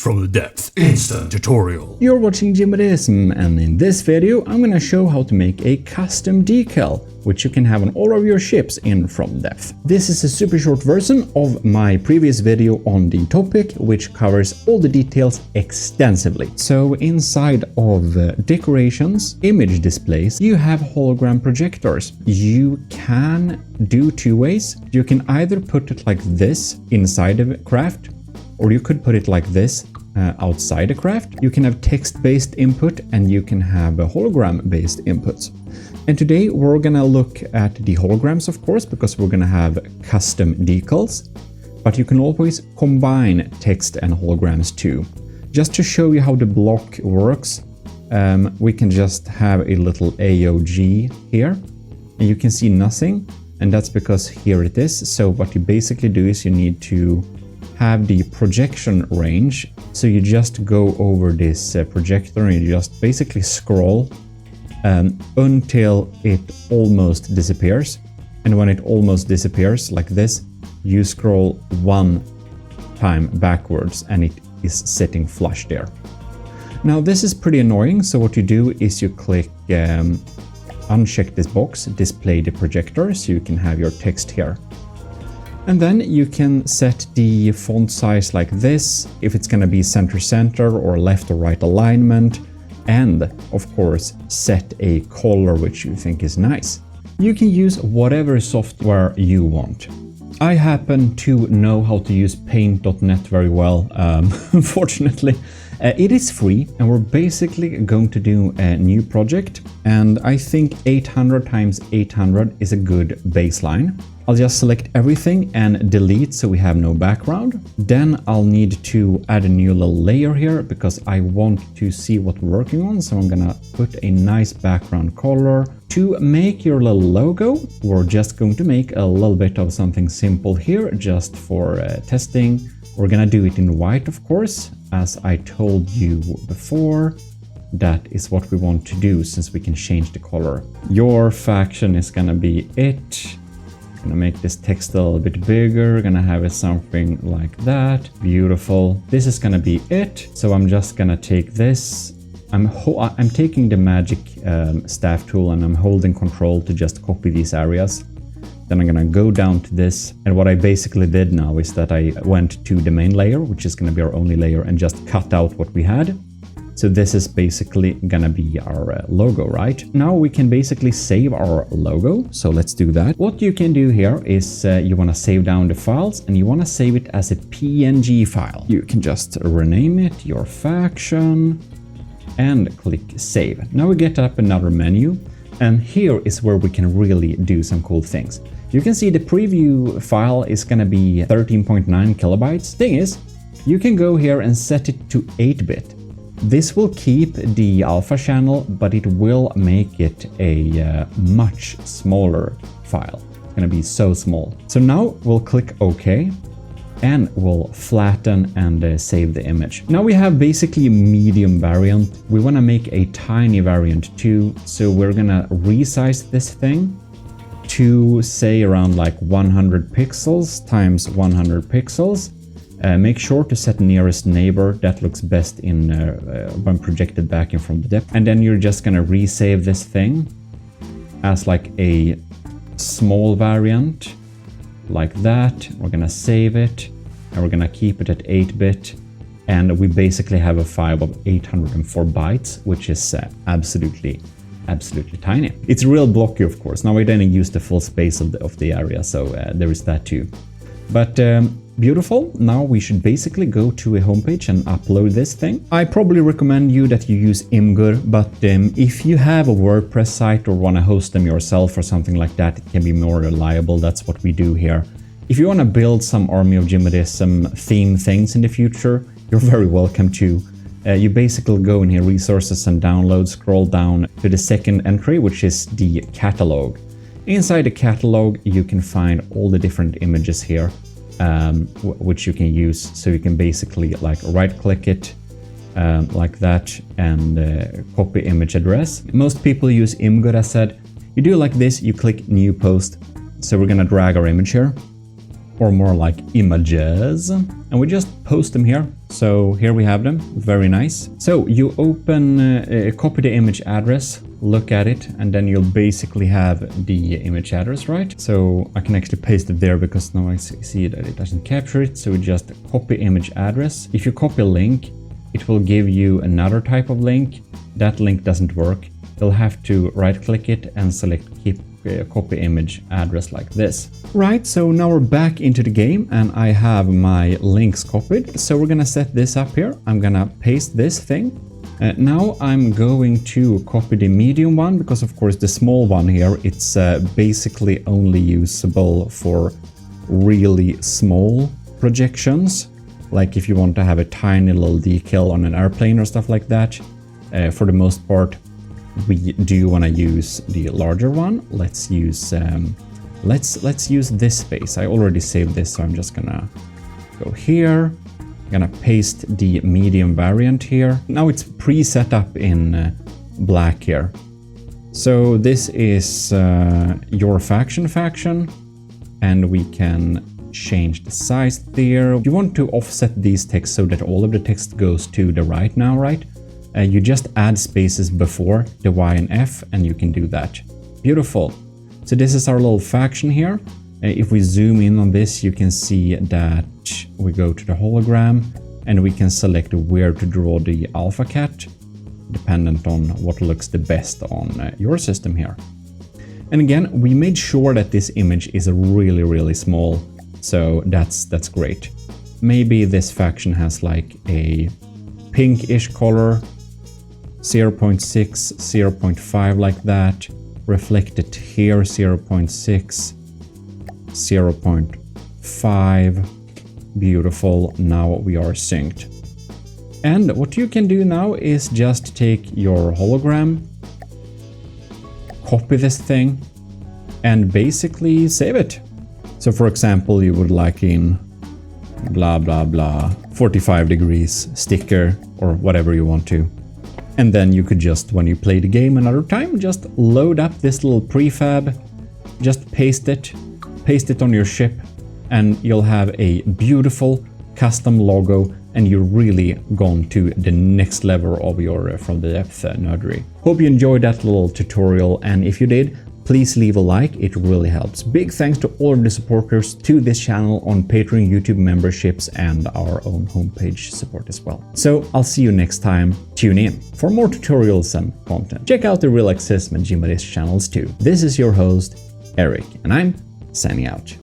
from the depth instant tutorial. You're watching Gmodism, and in this video I'm gonna show how to make a custom decal, which you can have on all of your ships in From Depth. This is a super short version of my previous video on the topic, which covers all the details extensively. So inside of decorations, image displays, you have hologram projectors. You can do two ways. You can either put it like this inside of a craft, or you could put it like this outside a craft. You can have text-based input and you can have a hologram-based inputs. And today we're gonna look at the holograms, of course, because we're gonna have custom decals, but you can always combine text and holograms too. Just to show you how the block works, we can just have a little AOG here, and you can see nothing, and that's because here it is. So what you basically do is you need to have the projection range. So you just go over this projector and you just basically scroll until it almost disappears. And when it almost disappears like this, you scroll one time backwards and it is sitting flush there. Now this is pretty annoying, so what you do is you click uncheck this box, display the projector, so you can have your text here. And then you can set the font size like this, if it's gonna be center or left or right alignment, and of course set a color which you think is nice. You can use whatever software you want. I happen to know how to use paint.net very well, unfortunately. It is free, and we're basically going to do a new project, and I think 800 times 800 is a good baseline. I'll just select everything and delete so we have no background. Then I'll need to add a new little layer here because I want to see what we're working on. So I'm gonna put a nice background color. To make your little logo, we're just going to make a little bit of something simple here just for testing. We're gonna do it in white, of course, as I told you before. That is what we want to do since we can change the color. Your faction is gonna be it. Gonna make this text a little bit bigger, gonna have it something like that. Beautiful. This is gonna be it. So I'm just gonna take this. I'm taking the magic staff tool and I'm holding control to just copy these areas. Then I'm gonna go down to this, and what I basically did now is that I went to the main layer, which is gonna be our only layer, and just cut out what we had. So this is basically gonna be our logo, right? Now we can basically save our logo, so let's do that. What you can do here is you wanna save down the files, and you wanna save it as a PNG file. You can just rename it, your faction, and click save. Now we get up another menu, and here is where we can really do some cool things. You can see the preview file is gonna be 13.9 kilobytes. Thing is, you can go here and set it to 8-bit. This will keep the alpha channel, but it will make it a much smaller file. It's gonna be so small. So now we'll click OK, and we'll flatten and save the image. Now we have basically a medium variant. We wanna make a tiny variant too, so we're gonna resize this thing to say around like 100 pixels times 100 pixels. Make sure to set nearest neighbor. That looks best in when projected back in from the depth. And then you're just gonna resave this thing as like a small variant like that. We're gonna save it and we're gonna keep it at 8-bit. And we basically have a file of 804 bytes, which is absolutely tiny. It's real blocky, of course. Now we didn't use the full space of the area, so there is that too. But beautiful. Now we should basically go to a homepage and upload this thing. I probably recommend you that you use Imgur, but if you have a WordPress site or want to host them yourself or something like that, it can be more reliable. That's what we do here. If you want to build some Army of Gmodism theme things in the future, you're very welcome to. You basically go in here, resources and download, scroll down to the second entry, which is the catalog. Inside the catalog, you can find all the different images here, which you can use. So you can basically like right click it like that and copy image address. Most people use Imgur, as said. You do like this, you click new post. So we're gonna drag our image here. or more like images, and we just post them here. So here we have them, very nice. So you open, copy the image address, look at it, and then you'll basically have the image address, right? So I can actually paste it there because now I see that it doesn't capture it. So we just copy image address. If you copy a link, it will give you another type of link. That link doesn't work. You'll have to right click it and select keep copy image address like this. Right, so now we're back into the game and I have my links copied. So we're gonna set this up here. I'm gonna paste this thing. Now I'm going to copy the medium one because of course the small one here, it's basically only usable for really small projections. Like if you want to have a tiny little decal on an airplane or stuff like that. For the most part, we do want to use the larger one. Let's use let's use this space. I already saved this, so I'm just gonna go here. I'm gonna paste the medium variant here. Now it's pre-set up in black here. So this is your faction, and we can change the size there. You want to offset these texts so that all of the text goes to the right now, right? You just add spaces before the Y and F and you can do that. Beautiful. So this is our little faction here. If we zoom in on this, you can see that we go to the hologram and we can select where to draw the alpha cat, dependent on what looks the best on your system here. And again, we made sure that this image is really, really small. So that's great. Maybe this faction has like a pinkish color, 0.6, 0.5 like that, reflected here 0.6, 0.5, beautiful, now we are synced. And what you can do now is just take your hologram, copy this thing, and basically save it. So for example, you would like in blah blah blah 45 degrees sticker or whatever you want to. And then you could just, when you play the game another time, just load up this little prefab, just paste it on your ship, and you'll have a beautiful custom logo, and you're really gone to the next level of your From the Depth nerdery. Hope you enjoyed that little tutorial, and if you did, please leave a like, it really helps. Big thanks to all of the supporters to this channel on Patreon, YouTube memberships, and our own homepage support as well. So I'll see you next time. Tune in for more tutorials and content. Check out the RealXism and Gmodism channels too. This is your host, Eric, and I'm signing out.